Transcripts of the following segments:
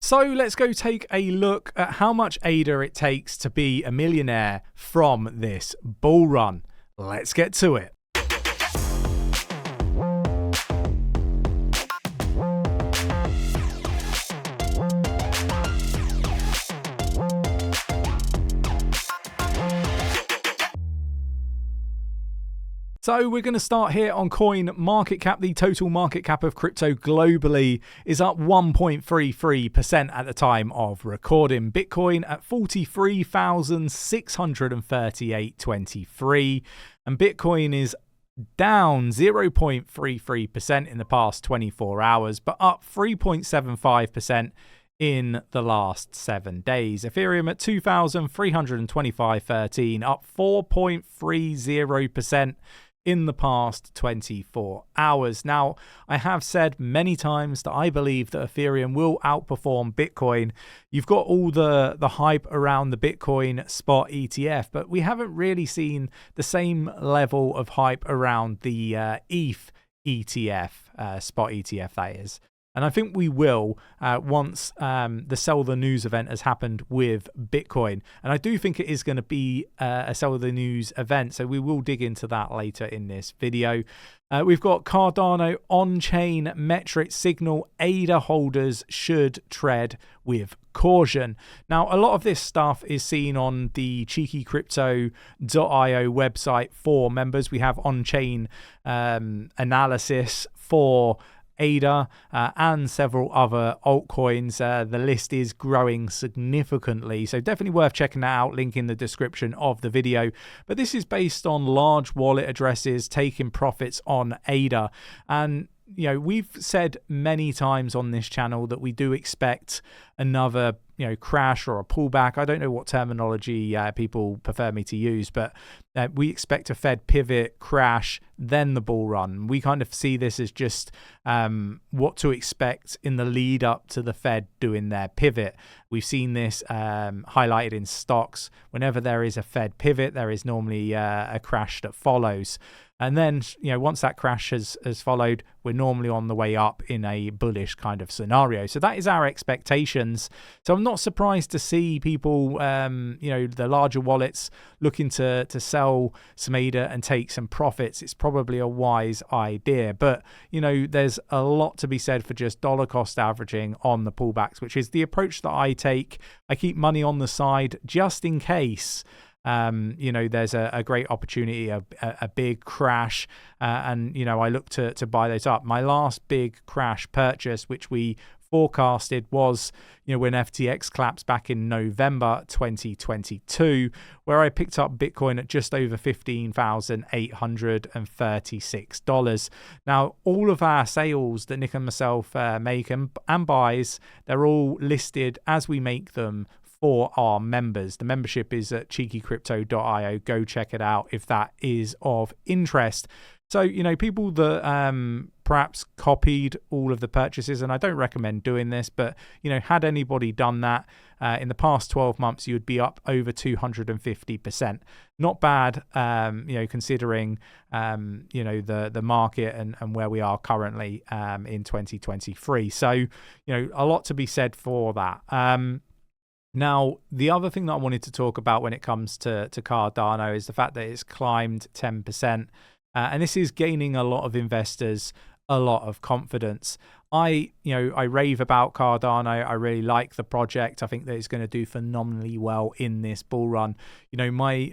So let's go take a look at how much ADA it takes to be a millionaire from this bull run. Let's get to it. So we're going to start here on coin market cap. The total market cap of crypto globally is up 1.33% at the time of recording. Bitcoin at 43,638.23, and Bitcoin is down 0.33% in the past 24 hours, but up 3.75% in the last 7 days. Ethereum at 2,325.13, up 4.30% in the past 24 hours. Now, I have said many times that I believe that Ethereum will outperform Bitcoin. You've got all the hype around the Bitcoin spot ETF, but we haven't really seen the same level of hype around the ETH ETF, spot ETF that is. And I think we will once the 𝗕𝗘𝗪 news event has happened with Bitcoin. And I do think it is going to be a 𝗕𝗘𝗪 news event. So we will dig into that later in this video. We've got Cardano on-chain metric signal. ADA holders should tread with caution. Now, a lot of this stuff is seen on the 𝗕𝗘𝗪𝗀𝗧�.io website for members. We have on-chain analysis for ADA and several other altcoins. The list is growing significantly, so definitely worth checking that out. Link in the description of the video. But this is based on large wallet addresses taking profits on ADA, and we've said many times on this channel that we do expect another crash or a pullback. I don't know what terminology people prefer me to use, but we expect a Fed pivot, crash, then the bull run. We kind of see this as just what to expect in the lead up to the Fed doing their pivot. We've seen this highlighted in stocks. Whenever there is a Fed pivot, there is normally a crash that follows. And then, once that crash has followed, we're normally on the way up in a bullish kind of scenario. So that is our expectations. So I'm not surprised to see people, the larger wallets looking to sell some ADA and take some profits. It's probably a wise idea. But, there's a lot to be said for just dollar cost averaging on the pullbacks, which is the approach that I take. I keep money on the side just in case. There's a great opportunity, a big crash, and I look to buy those up. My last big crash purchase, which we forecasted, was when FTX collapsed back in November 2022, where I picked up Bitcoin at just over $15,836. Now, all of our sales that Nick and myself make and buys, they're all listed as we make them for our members. The membership is at 𝗕𝗘𝗪𝗀𝗧�.io. Go check it out if that is of interest. So, people that perhaps copied all of the purchases, and I don't recommend doing this, but, had anybody done that in the past 12 months, you would be up over 250%. Not bad, considering, the market and where we are currently in 2023. So, a lot to be said for that. Now, the other thing that I wanted to talk about when it comes to Cardano is the fact that it's climbed 10%. And this is gaining a lot of investors a lot of confidence. I rave about Cardano. I really like the project. I think that it's going to do phenomenally well in this bull run. My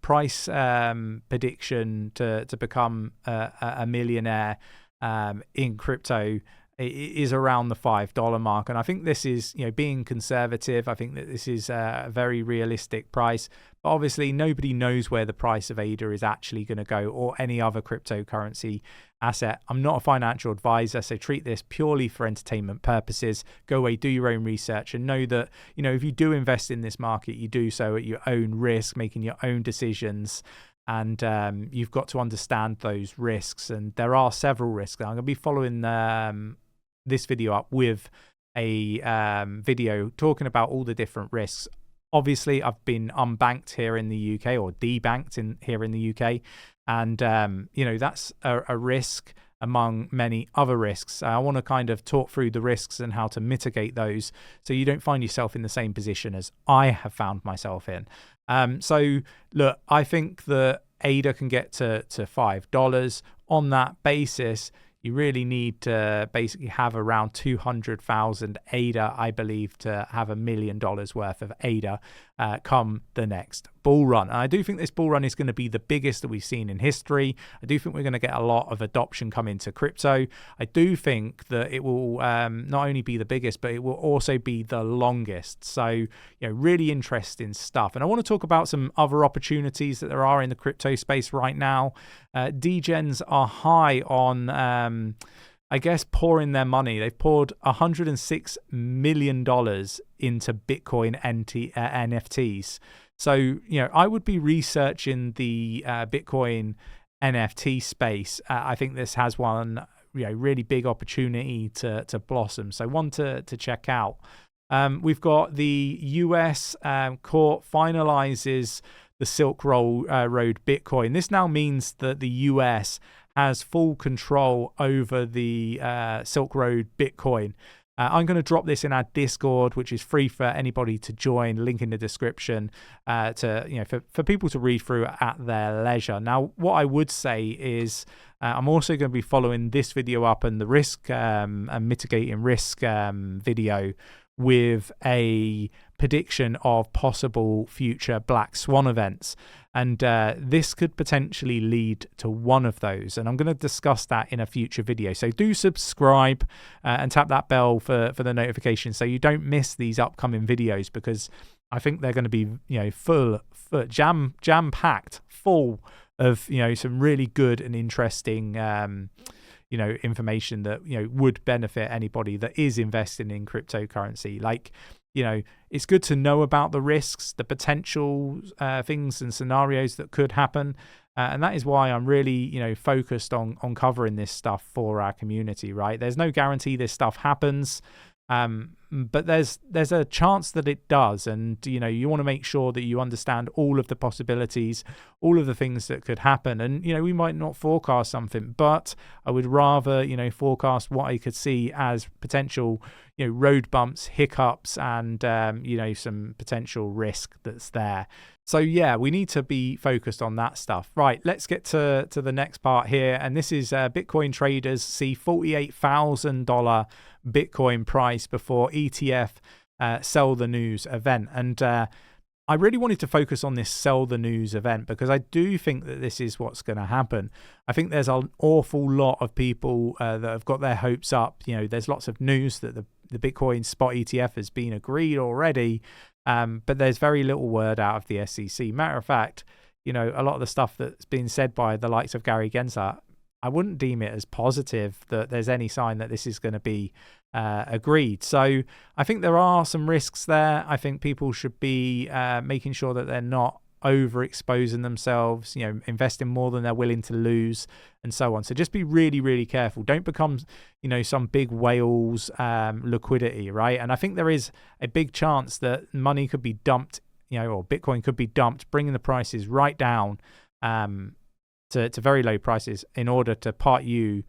price prediction to become a millionaire in crypto is around the $5 mark, and I think this is being conservative. I think that this is a very realistic price, but obviously nobody knows where the price of ADA is actually going to go, or any other cryptocurrency asset. I'm not a financial advisor, so treat this purely for entertainment purposes. Go away, do your own research, and know that if you do invest in this market, you do so at your own risk, making your own decisions. And you've got to understand those risks, and there are several risks. I'm going to be following this video up with a video talking about all the different risks. Obviously, I've been unbanked here in the UK, or debanked here in the UK, and that's a risk among many other risks. I want to kind of talk through the risks and how to mitigate those so you don't find yourself in the same position as I have found myself in. So look, I think that ADA can get to $5. On that basis, you really need to basically have around 200,000 ADA, I believe, to have $1 million worth of ADA come the next bull run. And I do think this bull run is going to be the biggest that we've seen in history. I do think we're going to get a lot of adoption come into crypto. I do think that it will not only be the biggest, but it will also be the longest. So, really interesting stuff. And I want to talk about some other opportunities that there are in the crypto space right now. Degens are high on, I guess, pouring their money. They've poured $106 million into Bitcoin NFTs. So, I would be researching the Bitcoin NFT space. I think this has one, really big opportunity to blossom. So one to check out. We've got the US court finalizes the Silk Road Bitcoin. This now means that the US has full control over the Silk Road Bitcoin. I'm going to drop this in our Discord, which is free for anybody to join. Link in the description for people to read through at their leisure. Now, what I would say is I'm also going to be following this video up and the risk and mitigating risk video with a prediction of possible future black swan events. And this could potentially lead to one of those. And I'm going to discuss that in a future video. So do subscribe and tap that bell for the notifications so you don't miss these upcoming videos, because I think they're going to be, jam-packed, full of, some really good and interesting information that would benefit anybody that is investing in cryptocurrency. Like, it's good to know about the risks, the potential things and scenarios that could happen, and that is why I'm really focused on covering this stuff for our community. Right, there's no guarantee this stuff happens, but there's a chance that it does, and you want to make sure that you understand all of the possibilities, all of the things that could happen. And we might not forecast something, but I would rather forecast what I could see as potential road bumps, hiccups, and some potential risk that's there. So yeah, we need to be focused on that stuff. Right, let's get to the next part here, and this is Bitcoin traders see $48,000 Bitcoin price before ETF sell the news event. And I really wanted to focus on this sell the news event because I do think that this is what's going to happen. I think there's an awful lot of people that have got their hopes up. There's lots of news that the Bitcoin spot ETF has been agreed already, but there's very little word out of the SEC. Matter of fact, a lot of the stuff that's been said by the likes of 𝗕𝗘𝗪𝗓, I wouldn't deem it as positive that there's any sign that this is going to be agreed. So I think there are some risks there. I think people should be making sure that they're not overexposing themselves, investing more than they're willing to lose, and so on. So just be really, really careful. Don't become, some big whale's liquidity, right? And I think there is a big chance that money could be dumped, or Bitcoin could be dumped, bringing the prices right down to very low prices in order to part you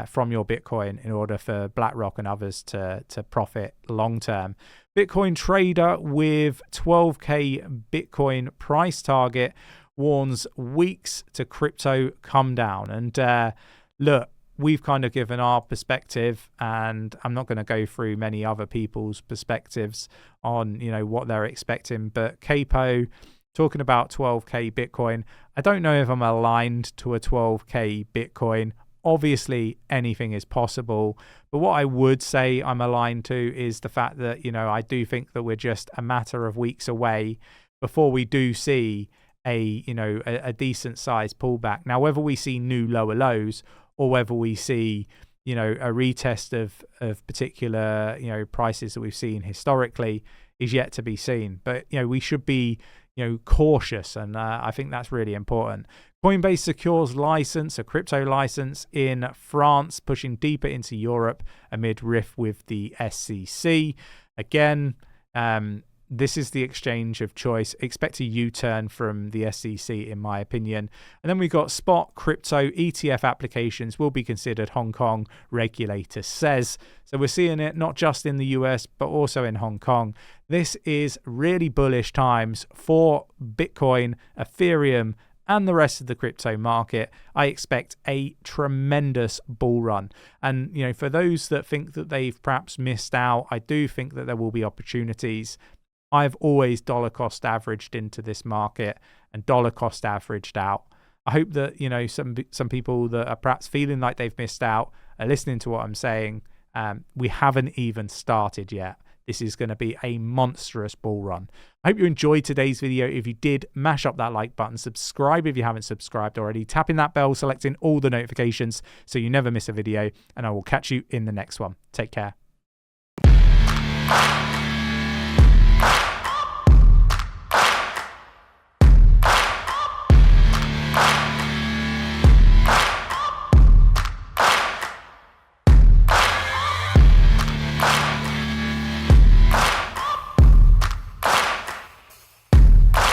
from your Bitcoin, in order for BlackRock and others to profit long term. Bitcoin trader with 12K Bitcoin price target warns weeks to crypto come down. And look, we've kind of given our perspective, and I'm not going to go through many other people's perspectives on what they're expecting, but Capo talking about 12K Bitcoin. I don't know if I'm aligned to a 12K Bitcoin. Obviously, anything is possible. But what I would say I'm aligned to is the fact that, I do think that we're just a matter of weeks away before we do see a decent sized pullback. Now, whether we see new lower lows or whether we see, a retest of particular, prices that we've seen historically is yet to be seen. But, we should be cautious, and I think that's really important. Coinbase secures license, a crypto license in France, pushing deeper into Europe amid rift with the SEC. Again, This is the exchange of choice. Expect a U-turn from the SEC, in my opinion. And then we've got spot crypto ETF applications will be considered, Hong Kong regulator says. So we're seeing it not just in the US, but also in Hong Kong. This is really bullish times for Bitcoin, Ethereum, and the rest of the crypto market. I expect a tremendous bull run. And, for those that think that they've perhaps missed out, I do think that there will be opportunities. I've always dollar cost averaged into this market and dollar cost averaged out. I hope that, some people that are perhaps feeling like they've missed out are listening to what I'm saying. We haven't even started yet. This is going to be a monstrous bull run. I hope you enjoyed today's video. If you did, mash up that like button, subscribe if you haven't subscribed already, tapping that bell, selecting all the notifications so you never miss a video, and I will catch you in the next one. Take care.